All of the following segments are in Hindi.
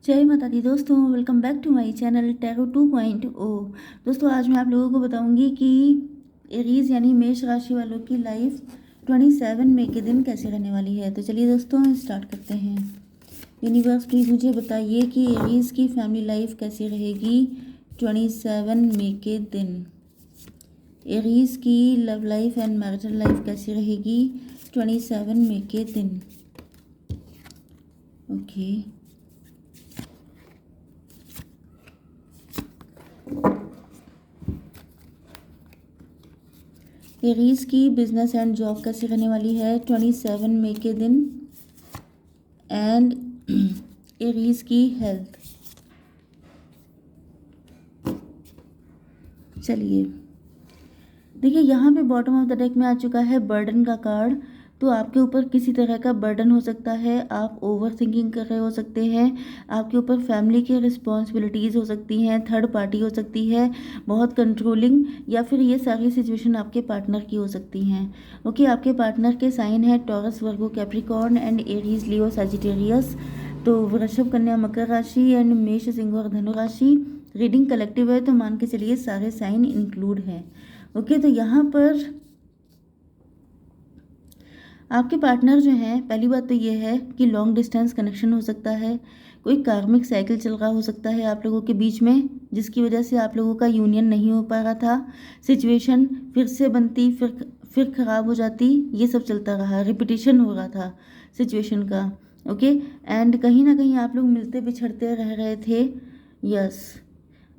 जय माता दी दोस्तों, welcome back to my channel tarot 2.0। दोस्तों आज मैं आप लोगों को बताऊंगी कि एरीज यानी मेष राशि वालों की लाइफ 27 मई के दिन कैसे रहने वाली है। तो चलिए दोस्तों स्टार्ट करते हैं। यूनिवर्स प्लीज़ मुझे बताइए कि एरीज की फैमिली लाइफ कैसी रहेगी 27 मई के दिन। एरीज की love life and marital life कैसी रहेगी 27 मई के दिन। ओके एरीज की बिजनेस एंड जॉब कैसी रहने वाली है 27 मई के दिन। एंड एरीज की हेल्थ। चलिए देखिए, यहाँ पे बॉटम ऑफ द डेक में आ चुका है बर्डन का कार्ड। तो आपके ऊपर किसी तरह का बर्डन हो सकता है, आप ओवर थिंकिंग कर रहे हो सकते हैं, आपके ऊपर फैमिली की रिस्पॉन्सिबिलिटीज़ हो सकती हैं, थर्ड पार्टी हो सकती है बहुत कंट्रोलिंग, या फिर ये सारी सिचुएशन आपके पार्टनर की हो सकती हैं। ओके, आपके पार्टनर के साइन है taurus, Virgo, Capricorn and Aries, Leo, Sagittarius. तो वृषभ, कन्या, मकर राशि एंड मेष, सिंह और धनु राशि। रीडिंग कलेक्टिव है तो मान के चलिए सारे साइन इंक्लूड हैं। ओके, तो यहाँ पर आपके पार्टनर जो हैं, पहली बात तो ये है कि लॉन्ग डिस्टेंस कनेक्शन हो सकता है, कोई कार्मिक साइकिल चल रहा हो सकता है आप लोगों के बीच में, जिसकी वजह से आप लोगों का यूनियन नहीं हो पा रहा था। सिचुएशन फिर से बनती, फिर ख़राब हो जाती, ये सब चलता रहा, रिपीटिशन हो रहा था सिचुएशन का। ओके, एंड कहीं ना कहीं आप लोग मिलते बिछड़ते रह रहे थे। यस,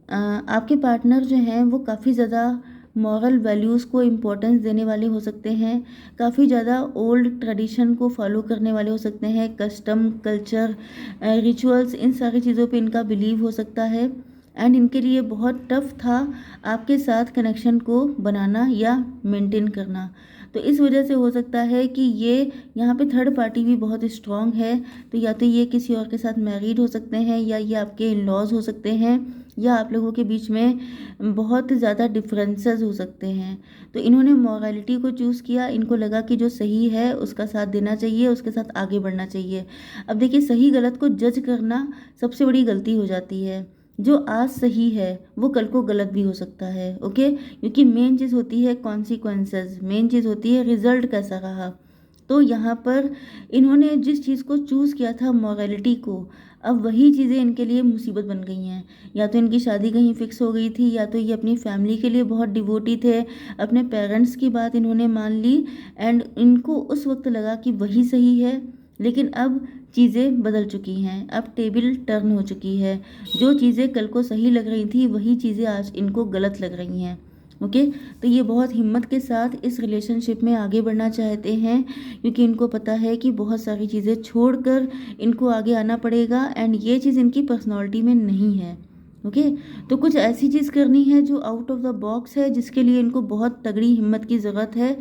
आपके पार्टनर जो हैं वो काफ़ी ज़्यादा मॉरल वैल्यूज़ को इम्पोर्टेंस देने वाले हो सकते हैं, काफ़ी ज़्यादा ओल्ड ट्रेडिशन को फॉलो करने वाले हो सकते हैं, कस्टम, कल्चर, रिचुअल्स, इन सारी चीज़ों पे इनका बिलीव हो सकता है। एंड इनके लिए बहुत टफ था आपके साथ कनेक्शन को बनाना या मेंटेन करना। तो इस वजह से हो सकता है कि ये यहाँ पे थर्ड पार्टी भी बहुत स्ट्रॉन्ग है। तो या तो ये किसी और के साथ मैरिड हो सकते हैं, या ये आपके इन लॉज हो सकते हैं, या आप लोगों के बीच में बहुत ज़्यादा डिफरेंसेस हो सकते हैं। तो इन्होंने मॉरलिटी को चूज़ किया, इनको लगा कि जो सही है उसका साथ देना चाहिए, उसके साथ आगे बढ़ना चाहिए। अब देखिए, सही गलत को जज करना सबसे बड़ी गलती हो जाती है। जो आज सही है वो कल को गलत भी हो सकता है। ओके, क्योंकि मेन चीज़ होती है कॉन्सिक्वेंसेस, मेन चीज़ होती है रिजल्ट कैसा रहा। तो यहाँ पर इन्होंने जिस चीज़ को चूज़ किया था मॉरलिटी को, अब वही चीज़ें इनके लिए मुसीबत बन गई हैं। या तो इनकी शादी कहीं फिक्स हो गई थी, या तो ये अपनी फैमिली के लिए बहुत डिवोटी थे, अपने पेरेंट्स की बात इन्होंने मान ली, एंड इनको उस वक्त लगा कि वही सही है। लेकिन अब चीज़ें बदल चुकी हैं, अब टेबल टर्न हो चुकी है। जो चीज़ें कल को सही लग रही थी वही चीज़ें आज इनको गलत लग रही हैं। ओके, तो ये बहुत हिम्मत के साथ इस रिलेशनशिप में आगे बढ़ना चाहते हैं, क्योंकि इनको पता है कि बहुत सारी चीज़ें छोड़कर इनको आगे आना पड़ेगा, एंड ये चीज़ इनकी पर्सनालिटी में नहीं है। ओके, तो कुछ ऐसी चीज़ करनी है जो आउट ऑफ द बॉक्स है, जिसके लिए इनको बहुत तगड़ी हिम्मत की ज़रूरत है।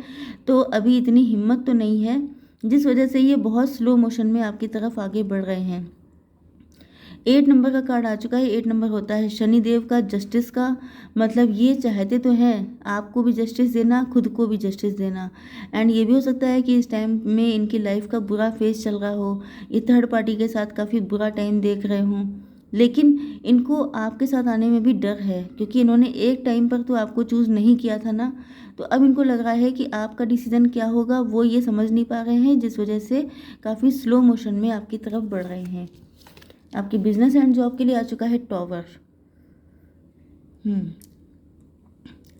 तो अभी इतनी हिम्मत तो नहीं है, जिस वजह से ये बहुत स्लो मोशन में आपकी तरफ आगे बढ़ रहे हैं। 8 नंबर का कार्ड आ चुका है। 8 नंबर होता है शनिदेव का, जस्टिस का। मतलब ये चाहते तो हैं आपको भी जस्टिस देना, खुद को भी जस्टिस देना। एंड ये भी हो सकता है कि इस टाइम में इनकी लाइफ का बुरा फेज चल रहा हो, ये थर्ड पार्टी के साथ काफ़ी बुरा टाइम देख रहे हों, लेकिन इनको आपके साथ आने में भी डर है, क्योंकि इन्होंने एक टाइम पर तो आपको चूज़ नहीं किया था ना। तो अब इनको लग रहा है कि आपका डिसीज़न क्या होगा वो ये समझ नहीं पा रहे हैं, जिस वजह से काफ़ी स्लो मोशन में आपकी तरफ बढ़ रहे हैं। आपकी बिजनेस एंड जॉब के लिए आ चुका है टॉवर।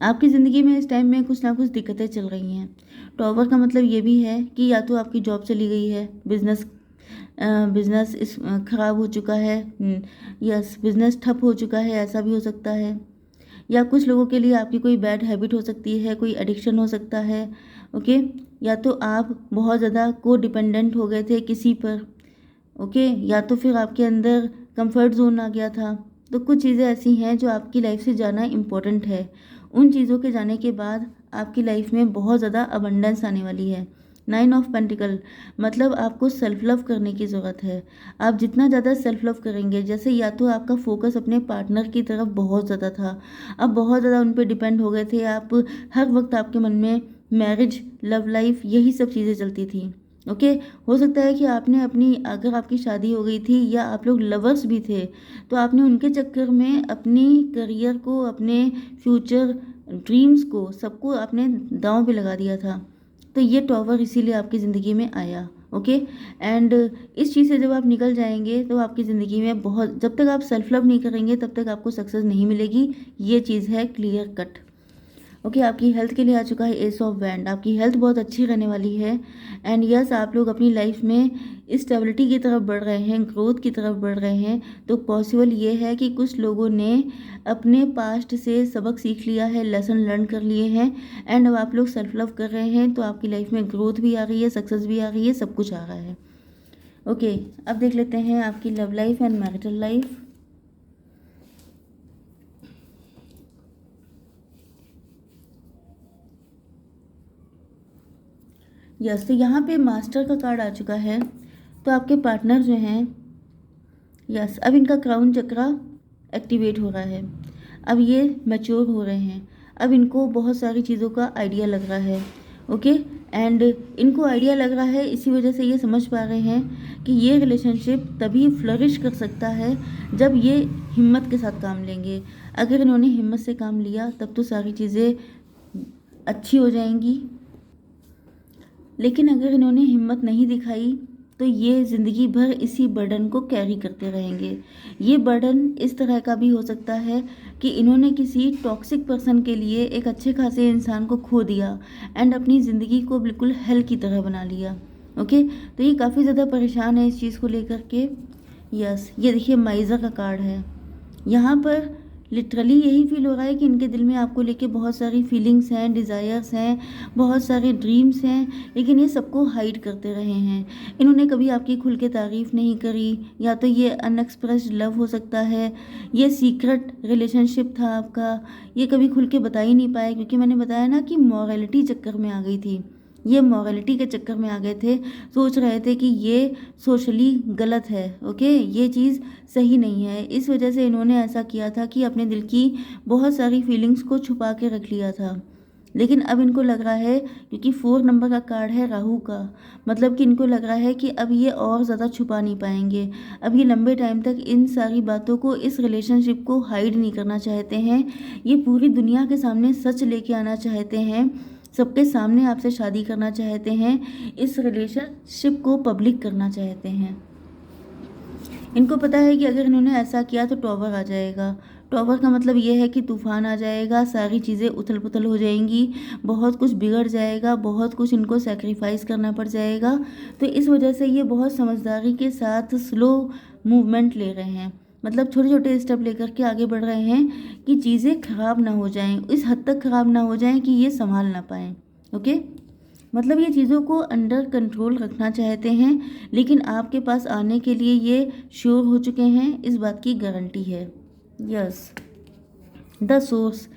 आपकी ज़िंदगी में इस टाइम में कुछ ना कुछ दिक्कतें चल रही हैं। टॉवर का मतलब ये भी है कि या तो आपकी जॉब चली गई है, बिजनेस इस ख़राब हो चुका है, यस बिजनेस ठप हो चुका है, ऐसा भी हो सकता है। या कुछ लोगों के लिए आपकी कोई बैड हैबिट हो सकती है, कोई एडिक्शन हो सकता है। ओके, या तो आप बहुत ज़्यादा को डिपेंडेंट हो गए थे किसी पर। ओके, या तो फिर आपके अंदर कंफर्ट जोन आ गया था। तो कुछ चीज़ें ऐसी हैं जो आपकी लाइफ से जाना इम्पोर्टेंट है। उन चीज़ों के जाने के बाद आपकी लाइफ में बहुत ज़्यादा अबंडेंस आने वाली है। 9 ऑफ पेंटिकल मतलब आपको सेल्फ लव करने की ज़रूरत है। आप जितना ज़्यादा सेल्फ लव करेंगे, जैसे या तो आपका फोकस अपने पार्टनर की तरफ बहुत ज़्यादा था, अब बहुत ज़्यादा उन पर डिपेंड हो गए थे आप, हर वक्त आपके मन में मैरिज, लव लाइफ, यही सब चीज़ें चलती थी। ओके। हो सकता है कि आपने अपनी, अगर आपकी शादी हो गई थी या आप लोग लवर्स भी थे, तो आपने उनके चक्कर में अपनी करियर को, अपने फ्यूचर ड्रीम्स को, सबको आपने दांव पे लगा दिया था। तो ये टॉवर इसीलिए आपकी ज़िंदगी में आया। ओके। एंड इस चीज़ से जब आप निकल जाएंगे तो आपकी ज़िंदगी में बहुत, जब तक आप सेल्फ लव नहीं करेंगे तब तक आपको सक्सेस नहीं मिलेगी। ये चीज़ है क्लियर कट। ओके। आपकी हेल्थ के लिए आ चुका है एस ऑफ वैंड। आपकी हेल्थ बहुत अच्छी रहने वाली है। एंड यस, आप लोग अपनी लाइफ में स्टेबिलिटी की तरफ बढ़ रहे हैं, ग्रोथ की तरफ बढ़ रहे हैं। तो पॉसिबल ये है कि कुछ लोगों ने अपने पास्ट से सबक सीख लिया है, लेसन लर्न कर लिए हैं, एंड अब आप लोग सेल्फ लव कर रहे हैं। तो आपकी लाइफ में ग्रोथ भी आ रही है, सक्सेस भी आ रही है, सब कुछ आ रहा है। ओके। अब देख लेते हैं आपकी love life and marital life. Yes, तो यहाँ पे मास्टर का कार्ड आ चुका है। तो आपके पार्टनर जो हैं, यस, अब इनका क्राउन चक्रा एक्टिवेट हो रहा है। अब ये मैच्योर हो रहे हैं। अब इनको बहुत सारी चीज़ों का आइडिया लग रहा है। ओके। एंड इनको आइडिया लग रहा है, इसी वजह से ये समझ पा रहे हैं कि ये रिलेशनशिप तभी फ्लरिश कर सकता है जब ये हिम्मत के साथ काम लेंगे। अगर इन्होंने हिम्मत से काम लिया तब तो सारी चीज़ें अच्छी हो जाएंगी, लेकिन अगर इन्होंने हिम्मत नहीं दिखाई तो ये ज़िंदगी भर इसी बर्डन को कैरी करते रहेंगे। ये बर्डन इस तरह का भी हो सकता है कि इन्होंने किसी टॉक्सिक पर्सन के लिए एक अच्छे खासे इंसान को खो दिया एंड अपनी ज़िंदगी को बिल्कुल हेल की तरह बना लिया। ओके। तो ये काफ़ी ज़्यादा परेशान है इस चीज़ को लेकर के। यस, ये देखिए माइज़ा का कार्ड है। यहाँ पर लिटरली यही फील हो रहा है कि इनके दिल में आपको लेके बहुत सारी फीलिंग्स हैं, डिज़ायर्स हैं, बहुत सारे ड्रीम्स हैं, लेकिन ये सबको हाइड करते रहे हैं। इन्होंने कभी आपकी खुल के तारीफ़ नहीं करी, या तो ये अनएक्सप्रेस्ड लव हो सकता है, ये सीक्रेट रिलेशनशिप था आपका, ये कभी खुल के बता ही नहीं पाए, क्योंकि मैंने बताया ना कि मॉरलिटी चक्कर में आ गई थी। ये मॉरलिटी के चक्कर में आ गए थे, सोच रहे थे कि ये सोशली गलत है। ओके, ये चीज़ सही नहीं है। इस वजह से इन्होंने ऐसा किया था कि अपने दिल की बहुत सारी फीलिंग्स को छुपा के रख लिया था। लेकिन अब इनको लग रहा है, क्योंकि 4 नंबर का कार्ड है राहु का, मतलब कि इनको लग रहा है कि अब ये और ज़्यादा छुपा नहीं पाएंगे। अब ये लंबे टाइम तक इन सारी बातों को, इस रिलेशनशिप को हाइड नहीं करना चाहते हैं। ये पूरी दुनिया के सामने सच लेके आना चाहते हैं, सबके सामने आपसे शादी करना चाहते हैं, इस रिलेशनशिप को पब्लिक करना चाहते हैं। इनको पता है कि अगर इन्होंने ऐसा किया तो टॉवर आ जाएगा। टॉवर का मतलब ये है कि तूफान आ जाएगा, सारी चीज़ें उथल पुथल हो जाएंगी, बहुत कुछ बिगड़ जाएगा, बहुत कुछ इनको सेक्रीफाइस करना पड़ जाएगा। तो इस वजह से ये बहुत समझदारी के साथ स्लो मूवमेंट ले रहे हैं, मतलब छोटे छोटे स्टेप लेकर के आगे बढ़ रहे हैं कि चीज़ें ख़राब ना हो जाएं, इस हद तक ख़राब ना हो जाएं कि ये संभाल ना पाएँ। ओके। मतलब ये चीज़ों को अंडर कंट्रोल रखना चाहते हैं, लेकिन आपके पास आने के लिए ये श्योर हो चुके हैं, इस बात की गारंटी है। यस, द सोर्स,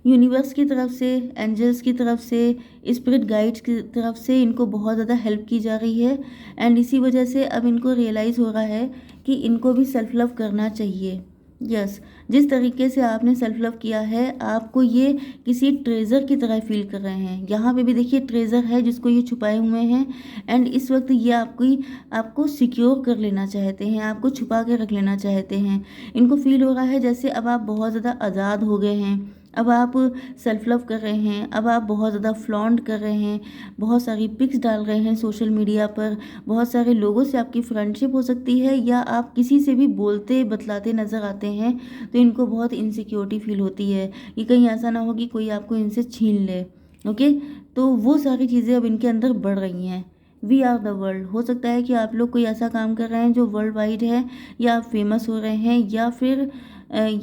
यूनिवर्स की तरफ से, एंजल्स की तरफ से, स्पिरिट गाइड्स की तरफ से इनको बहुत ज़्यादा हेल्प की जा रही है। एंड इसी वजह से अब इनको रियलाइज़ हो रहा है कि इनको भी सेल्फ लव करना चाहिए। यस, जिस तरीके से आपने सेल्फ लव किया है, आपको ये किसी ट्रेज़र की तरह फील कर रहे हैं। यहाँ पे भी देखिए ट्रेज़र है जिसको ये छुपाए हुए हैं, एंड इस वक्त ये आपको सिक्योर कर लेना चाहते हैं, आपको छुपा के रख लेना चाहते हैं। इनको फील हो रहा है जैसे अब आप बहुत ज़्यादा आज़ाद हो गए हैं, अब आप सेल्फ लव कर रहे हैं, अब आप बहुत ज़्यादा फ्लॉन्ट कर रहे हैं, बहुत सारी पिक्स डाल रहे हैं सोशल मीडिया पर, बहुत सारे लोगों से आपकी फ्रेंडशिप हो सकती है, या आप किसी से भी बोलते बतलाते नज़र आते हैं। तो इनको बहुत इनसिक्योरिटी फील होती है कि कहीं ऐसा ना हो कि कोई आपको इनसे छीन ले। ओके। तो वो सारी चीज़ें अब इनके अंदर बढ़ रही हैं। वी आर द वर्ल्ड, हो सकता है कि आप लोग कोई ऐसा काम कर रहे हैं जो वर्ल्ड वाइड है, या आप फेमस हो रहे हैं, या फिर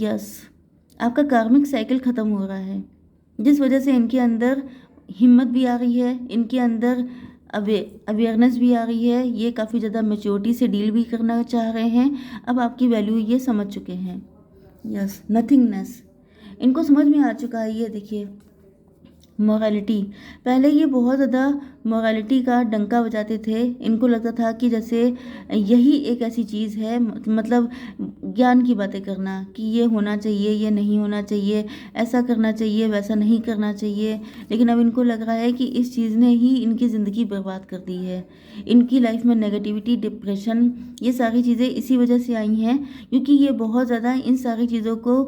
यस, आपका कार्मिक साइकिल ख़त्म हो रहा है, जिस वजह से इनके अंदर हिम्मत भी आ रही है, इनके अंदर अवेयरनेस भी आ रही है, ये काफ़ी ज़्यादा मैच्योरिटी से डील भी करना चाह रहे हैं। अब आपकी वैल्यू ये समझ चुके हैं। यस, नथिंगनेस, इनको समझ में आ चुका है। ये देखिए मोरालिटी, पहले ये बहुत ज़्यादा मोरालिटी का डंका बजाते थे। इनको लगता था कि जैसे यही एक ऐसी चीज़ है, मतलब ज्ञान की बातें करना कि ये होना चाहिए, ये नहीं होना चाहिए, ऐसा करना चाहिए, वैसा नहीं करना चाहिए। लेकिन अब इनको लग रहा है कि इस चीज़ ने ही इनकी ज़िंदगी बर्बाद कर दी है। इनकी लाइफ में नेगेटिविटी, डिप्रेशन, ये सारी चीज़ें इसी वजह से आई हैं, क्योंकि ये बहुत ज़्यादा इन सारी चीज़ों को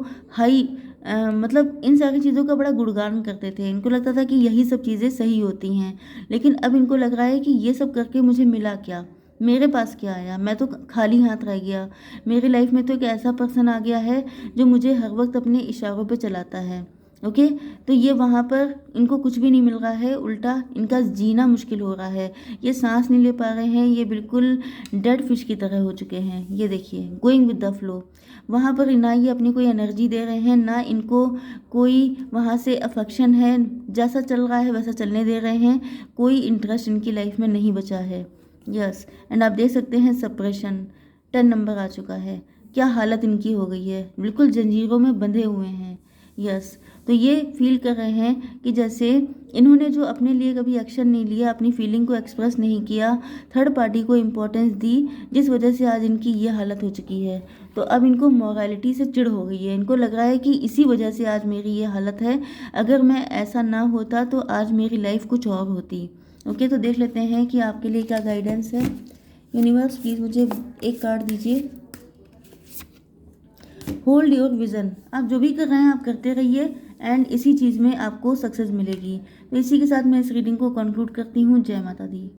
मतलब इन सारी चीज़ों का बड़ा गुणगान करते थे। इनको लगता था कि यही सब चीज़ें सही होती हैं। लेकिन अब इनको लग रहा है कि ये सब करके मुझे मिला क्या? मेरे पास क्या आया? मैं तो खाली हाथ रह गया। मेरी लाइफ में तो एक ऐसा पर्सन आ गया है जो मुझे हर वक़्त अपने इशारों पे चलाता है। ओके? तो ये वहाँ पर इनको कुछ भी नहीं मिल रहा है, उल्टा इनका जीना मुश्किल हो रहा है। ये साँस नहीं ले पा रहे हैं, ये बिल्कुल डेड फिश की तरह हो चुके हैं। ये देखिए, गोइंग विद द फ्लो। वहाँ पर ना ये अपनी कोई एनर्जी दे रहे हैं, ना इनको कोई वहाँ से अफेक्शन है, जैसा चल रहा है वैसा चलने दे रहे हैं। कोई इंटरेस्ट इनकी लाइफ में नहीं बचा है। यस, एंड आप देख सकते हैं सेपरेशन 10 नंबर आ चुका है। क्या हालत इनकी हो गई है, बिल्कुल जंजीरों में बंधे हुए हैं। यस, तो ये फील कर रहे हैं कि जैसे इन्होंने जो अपने लिए कभी एक्शन नहीं लिया, अपनी फीलिंग को एक्सप्रेस नहीं किया, थर्ड पार्टी को इम्पोर्टेंस दी, जिस वजह से आज इनकी ये हालत हो चुकी है। तो अब इनको मोरालिटी से चिढ़ हो गई है। इनको लग रहा है कि इसी वजह से आज मेरी ये हालत है। अगर मैं ऐसा ना होता तो आज मेरी लाइफ कुछ और होती। ओके, तो देख लेते हैं कि आपके लिए क्या गाइडेंस है। यूनिवर्स प्लीज़ मुझे एक कार्ड दीजिए। होल्ड योर विज़न, आप जो भी कर रहे हैं आप करते रहिए एंड इसी चीज़ में आपको सक्सेस मिलेगी। तो इसी के साथ मैं इस रीडिंग को कंक्लूड करती हूँ। जय माता दी।